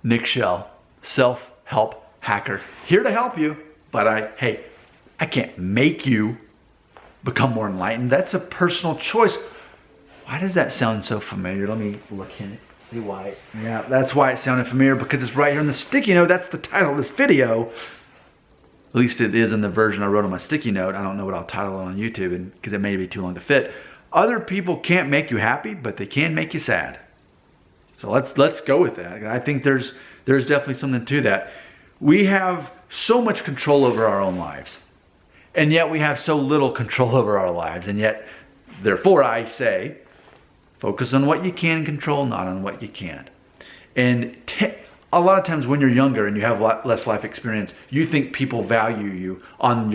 Nick Shell, self-help hacker. Here to help you, but I can't make you become more enlightened. That's a personal choice. Why does that sound so familiar? Let me look in it, see why. Yeah, that's why it sounded familiar, because it's right here in the sticky note. That's the title of this video. At least it is in the version I wrote on my sticky note. I don't know what I'll title it on YouTube because it may be too long to fit. Other people can't make you happy, but they can make you sad. So let's go with that. I think there's definitely something to that. We have so much control over our own lives, and yet we have so little control over our lives. And yet, therefore, I say, focus on what you can control, not on what you can't. And a lot of times when you're younger and you have less life experience, you think people value you on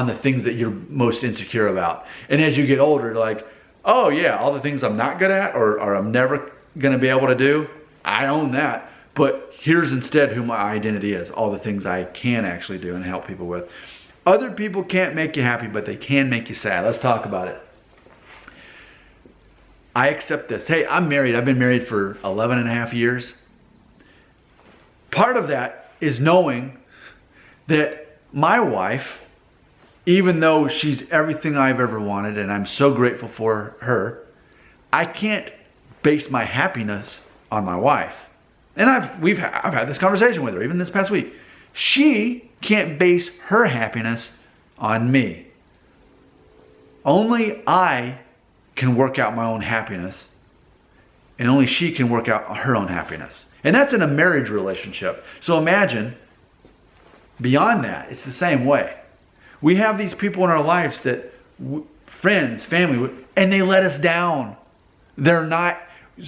the things that you're most insecure about. And as you get older, like, oh yeah, all the things I'm not good at or I'm never gonna be able to do, I own that. But here's instead who my identity is, all the things I can actually do and help people with. Other people can't make you happy, but they can make you sad. Let's talk about it. I accept this. Hey, I'm married. I've been married for 11 and a half years. Part of that is knowing that my wife, even though she's everything I've ever wanted, and I'm so grateful for her, I can't base my happiness on my wife. And I've had this conversation with her, even this past week. She can't base her happiness on me. Only I can work out my own happiness, and only she can work out her own happiness. And that's in a marriage relationship. So imagine, beyond that, it's the same way. We have these people in our lives that, friends, family, and they let us down. They're not,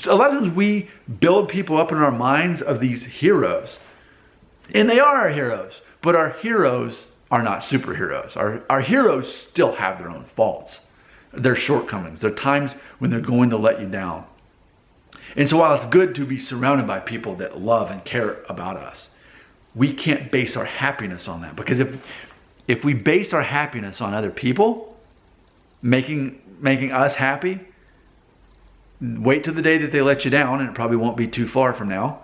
a lot of times we build people up in our minds of these heroes. And they are our heroes, but our heroes are not superheroes. Our heroes still have their own faults, their shortcomings. There are times when they're going to let you down. And so while it's good to be surrounded by people that love and care about us, we can't base our happiness on that. Because if we base our happiness on other people making us happy, wait till the day that they let you down, and it probably won't be too far from now.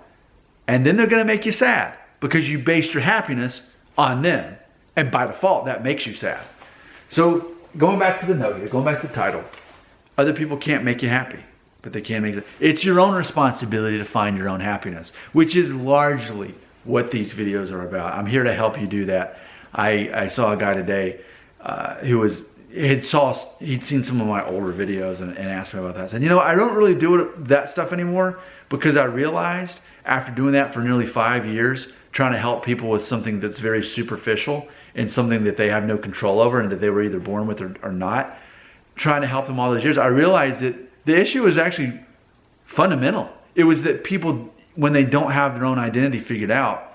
And then they're going to make you sad because you based your happiness on them. And by default, that makes you sad. So going back to the note here, going back to the title, other people can't make you happy, but they can make it. It's your own responsibility to find your own happiness, which is largely what these videos are about. I'm here to help you do that. I saw a guy today he'd seen some of my older videos and asked me about that. I said, you know, I don't really do that stuff anymore because I realized after doing that for nearly 5 years, trying to help people with something that's very superficial and something that they have no control over and that they were either born with or not, trying to help them all those years, I realized that the issue was actually fundamental. It was that people, when they don't have their own identity figured out,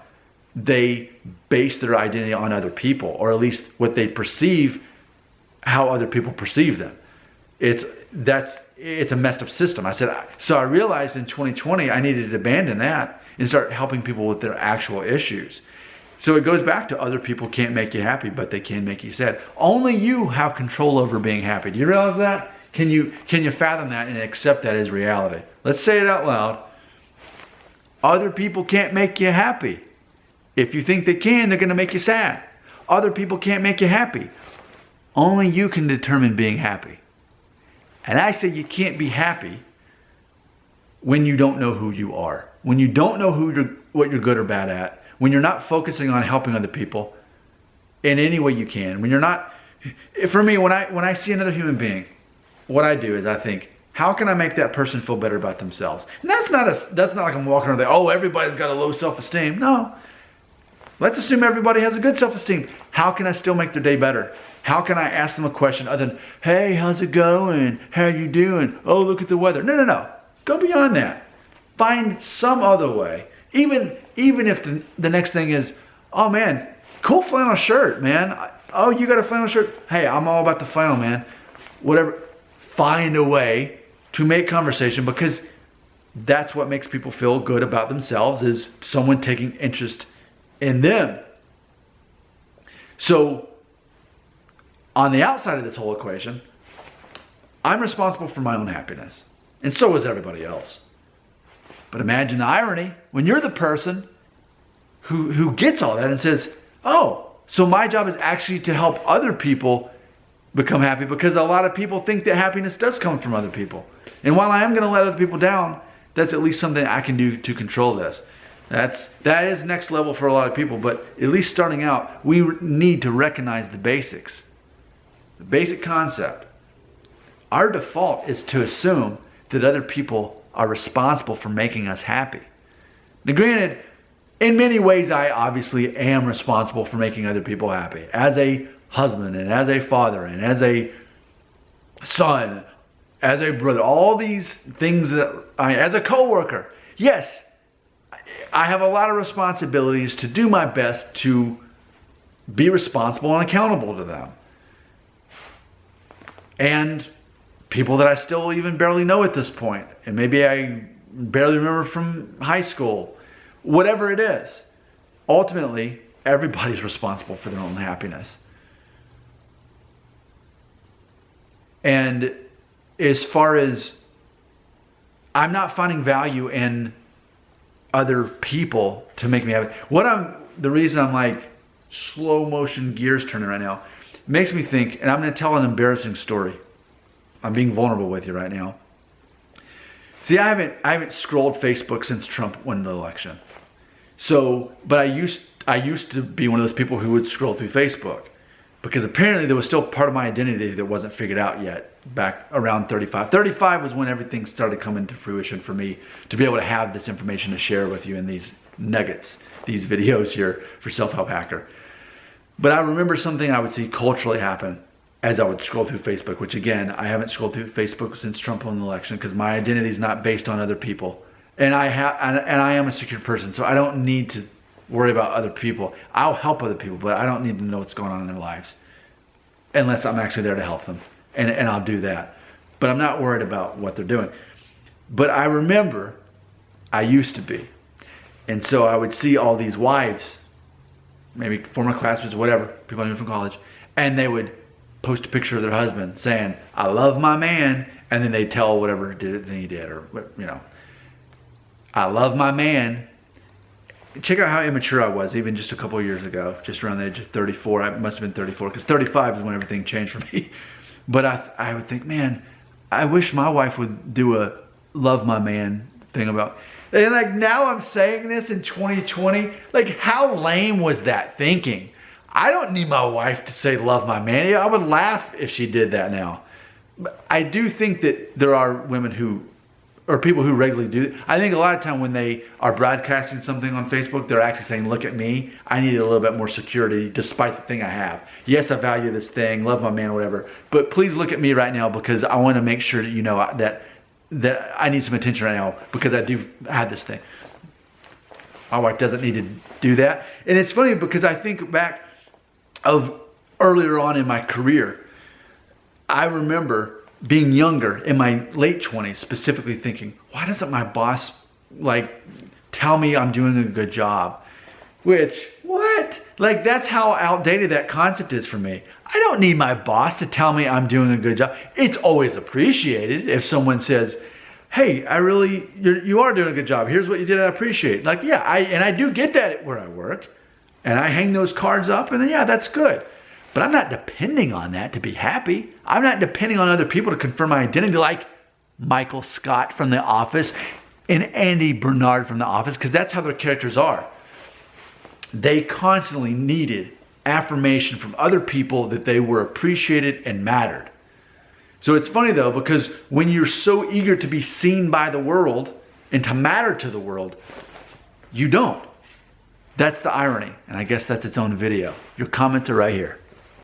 they base their identity on other people, or at least what they perceive, how other people perceive them. It's a messed up system. So I realized in 2020 I needed to abandon that and start helping people with their actual issues. So it goes back to other people can't make you happy, but they can make you sad. Only you have control over being happy. Do you realize that? Can you fathom that and accept that as reality? Let's say it out loud. Other people can't make you happy. If you think they can, they're going to make you sad. Other people can't make you happy. Only you can determine being happy. And I say you can't be happy when you don't know who you are. When you don't know what you're good or bad at. When you're not focusing on helping other people in any way you can. When you're not, for me, when I see another human being, what I do is I think, how can I make that person feel better about themselves? And that's not like I'm walking around there, oh, everybody's got a low self-esteem. No. Let's assume everybody has a good self-esteem. How can I still make their day better? How can I ask them a question other than, hey, how's it going? How you doing? Oh, look at the weather. No. Go beyond that. Find some other way. Even if the next thing is, oh man, cool flannel shirt, man. Oh, you got a flannel shirt? Hey, I'm all about the flannel, man. Whatever. Find a way to make conversation, because that's what makes people feel good about themselves, is someone taking interest in them. So on the outside of this whole equation, I'm responsible for my own happiness, and so is everybody else. But imagine the irony when you're the person who gets all that and says, oh, so my job is actually to help other people become happy, because a lot of people think that happiness does come from other people. And while I am going to let other people down, that's at least something I can do to control this. That is next level for a lot of people, but at least starting out, we need to recognize the basics. The basic concept. Our default is to assume that other people are responsible for making us happy. Now granted, in many ways I obviously am responsible for making other people happy. As a husband and as a father and as a son, as a brother, all these things as a coworker. Yes, I have a lot of responsibilities to do my best to be responsible and accountable to them. And people that I still even barely know at this point, and maybe I barely remember from high school, whatever it is. Ultimately, everybody's responsible for their own happiness. And as far as I'm not finding value in other people to make me happy. The reason I'm like slow motion gears turning right now, makes me think, and I'm going to tell an embarrassing story. I'm being vulnerable with you right now. See, I haven't scrolled Facebook since Trump won the election. So, but I used to be one of those people who would scroll through Facebook, because apparently there was still part of my identity that wasn't figured out yet back around 35. 35 was when everything started coming to fruition for me to be able to have this information to share with you in these nuggets, these videos here for Self-Help Hacker. But I remember something I would see culturally happen as I would scroll through Facebook, which again, I haven't scrolled through Facebook since Trump won the election because my identity is not based on other people. And I am a secure person, so I don't need to worry about other people. I'll help other people, but I don't need to know what's going on in their lives unless I'm actually there to help them. And I'll do that. But I'm not worried about what they're doing. But I remember I used to be. And so I would see all these wives, maybe former classmates, whatever, people I knew from college, and they would post a picture of their husband saying, I love my man, and then they'd tell whatever thing he did, or, you know, I love my man. Check out how immature I was even just a couple of years ago, just around the age of 34. I must have been 34, because 35 is when everything changed for me. But I would think, man, I wish my wife would do a love my man thing about, and like now I'm saying this in 2020, like how lame was that thinking? I don't need my wife to say love my man. I would laugh if she did that now. But I do think that there are women who, or people who regularly do it. I think a lot of time when they are broadcasting something on Facebook, they're actually saying, look at me, I need a little bit more security despite the thing I have. Yes, I value this thing, love my man, whatever, but please look at me right now because I want to make sure that you know that I need some attention right now because I do have this thing. My wife doesn't need to do that. And it's funny because I think back of earlier on in my career, I remember being younger, in my late 20s, specifically thinking, why doesn't my boss like tell me I'm doing a good job? Which, what? Like that's how outdated that concept is for me. I don't need my boss to tell me I'm doing a good job. It's always appreciated if someone says, hey, you are doing a good job. Here's what you did, I appreciate. Like, yeah, I do get that where I work. And I hang those cards up and then, yeah, that's good. But I'm not depending on that to be happy. I'm not depending on other people to confirm my identity like Michael Scott from The Office and Andy Bernard from The Office, because that's how their characters are. They constantly needed affirmation from other people that they were appreciated and mattered. So it's funny though, because when you're so eager to be seen by the world and to matter to the world, you don't. That's the irony. And I guess that's its own video. Your comments are right here.